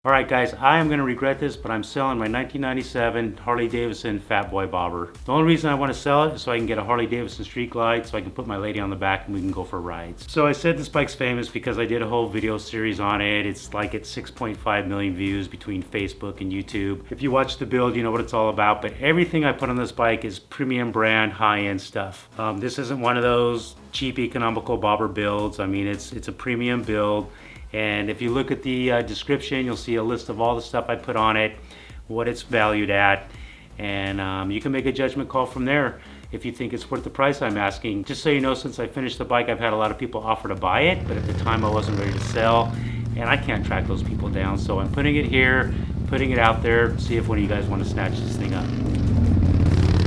Alright guys, I am going to regret this, but I'm selling my 1997 Harley Davidson Fat Boy Bobber. The only reason I want to sell it is so I can get a Harley Davidson Street Glide so I can put my lady on the back and we can go for rides. So I said this bike's famous because I did a whole video series on it. It's like at 6.5 million views between Facebook and YouTube. If you watch the build, you know what it's all about, but everything I put on this bike is premium brand, high-end stuff. This isn't one of those cheap economical bobber builds. I mean, it's a premium build. And if you look at the description, you'll see a list of all the stuff I put on it, what it's valued at, and you can make a judgment call from there if you think it's worth the price I'm asking. Just so you know, since I finished the bike, I've had a lot of people offer to buy it, but at the time I wasn't ready to sell, and I can't track those people down. So I'm putting it here, putting it out there, see if one of you guys want to snatch this thing up.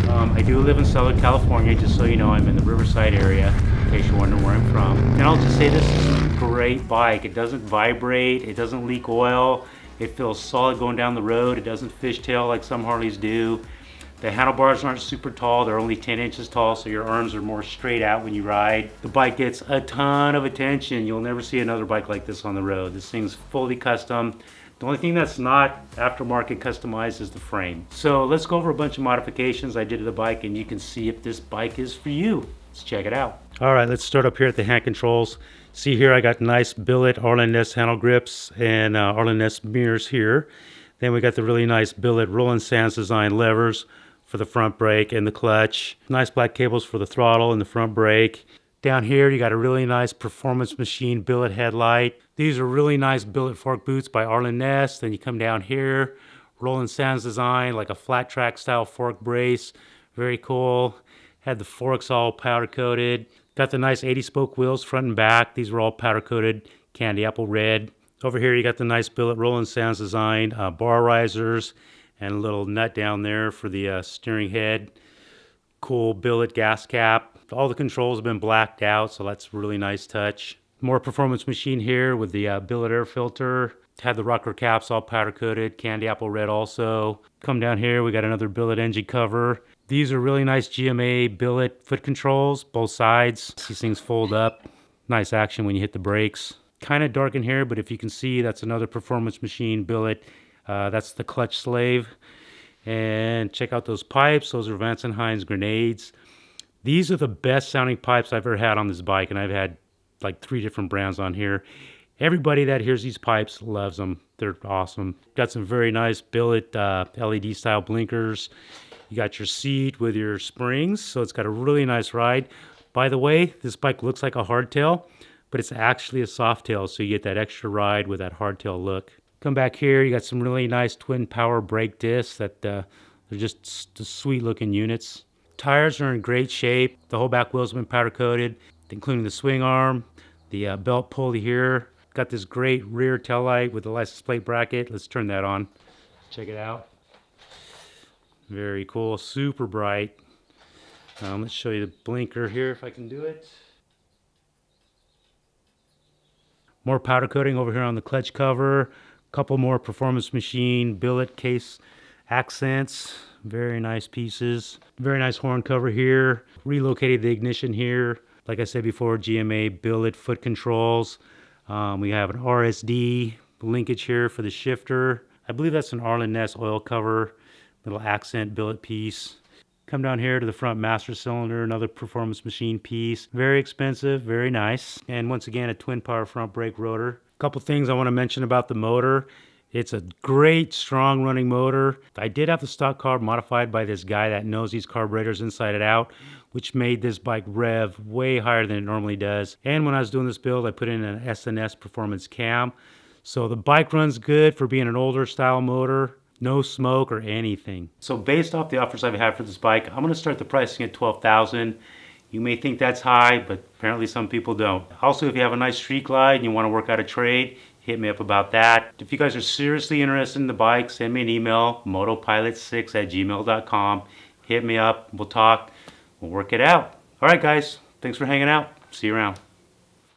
I do live in Southern California, just so you know. I'm in the Riverside area, in case you're wondering where I'm from. And I'll just say this is a great bike. It doesn't vibrate, it doesn't leak oil, it feels solid going down the road, it doesn't fishtail like some Harleys do. The handlebars aren't super tall, they're only 10 inches tall, so your arms are more straight out when you ride. The bike gets a ton of attention. You'll never see another bike like this on the road. This thing's fully custom. The only thing that's not aftermarket customized is the frame. So let's go over a bunch of modifications I did to the bike and you can see if this bike is for you. Let's check it out. All right, let's start up here at the hand controls. See here, I got nice Billet Arlen Ness handle grips and Arlen Ness mirrors here. Then we got the really nice Billet Roland Sands design levers for the front brake and the clutch. Nice black cables for the throttle and the front brake. Down here, you got a really nice Performance Machine Billet headlight. These are really nice Billet fork boots by Arlen Ness. Then you come down here, Roland Sands design, like a flat track style fork brace. Very cool. Had the forks all powder coated. Got the nice 80 spoke wheels front and back. These were all powder coated, candy apple red. Over here, you got the nice Billet Roland Sands design, bar risers, and a little nut down there for the steering head. Cool Billet gas cap. All the controls have been blacked out, so that's a really nice touch. More Performance Machine here with the Billet air filter. Had the rocker caps all powder coated, candy apple red also. Come down here, we got another Billet engine cover. These are really nice GMA Billet foot controls, both sides. These things fold up. Nice action when you hit the brakes. Kind of dark in here, but if you can see, that's another Performance Machine Billet. That's the clutch slave. And check out those pipes. Those are Vance & Hines grenades. These are the best sounding pipes I've ever had on this bike, and I've had like 3 different brands on here. Everybody that hears these pipes loves them. They're awesome. Got some very nice Billet LED style blinkers. You got your seat with your springs, so it's got a really nice ride. By the way, this bike looks like a hardtail, but it's actually a softail, so you get that extra ride with that hardtail look. Come back here, you got some really nice twin power brake discs that they're just sweet looking units. Tires are in great shape. The whole back wheel's been powder coated, including the swing arm, the belt pulley here. Got this great rear tail light with the license plate bracket. Let's turn that on. Check it out. Very cool, super bright. Let's show you the blinker here if I can do it. More powder coating over here on the clutch cover. Couple more Performance Machine Billet case accents. Very nice pieces. Very nice horn cover here. Relocated the ignition here. Like I said before, GMA Billet foot controls. We have an RSD linkage here for the shifter. I believe that's an Arlen Ness oil cover. Little accent billet piece. Come down here to the front master cylinder, another Performance Machine piece. Very expensive, very nice. And once again, a twin power front brake rotor. A couple things I want to mention about the motor. It's a great, strong running motor. I did have the stock carb modified by this guy that knows these carburetors inside and out, which made this bike rev way higher than it normally does. And when I was doing this build, I put in an SNS Performance cam. So the bike runs good for being an older style motor. No smoke or anything. So based off the offers I've had for this bike, I'm going to start the pricing at $12,000. You may think that's high, but apparently some people don't. Also, if you have a nice street glide and you want to work out a trade, hit me up about that. If you guys are seriously interested in the bike, send me an email, motopilot6@gmail.com. Hit me up, we'll talk, we'll work it out. All right, guys, thanks for hanging out. See you around.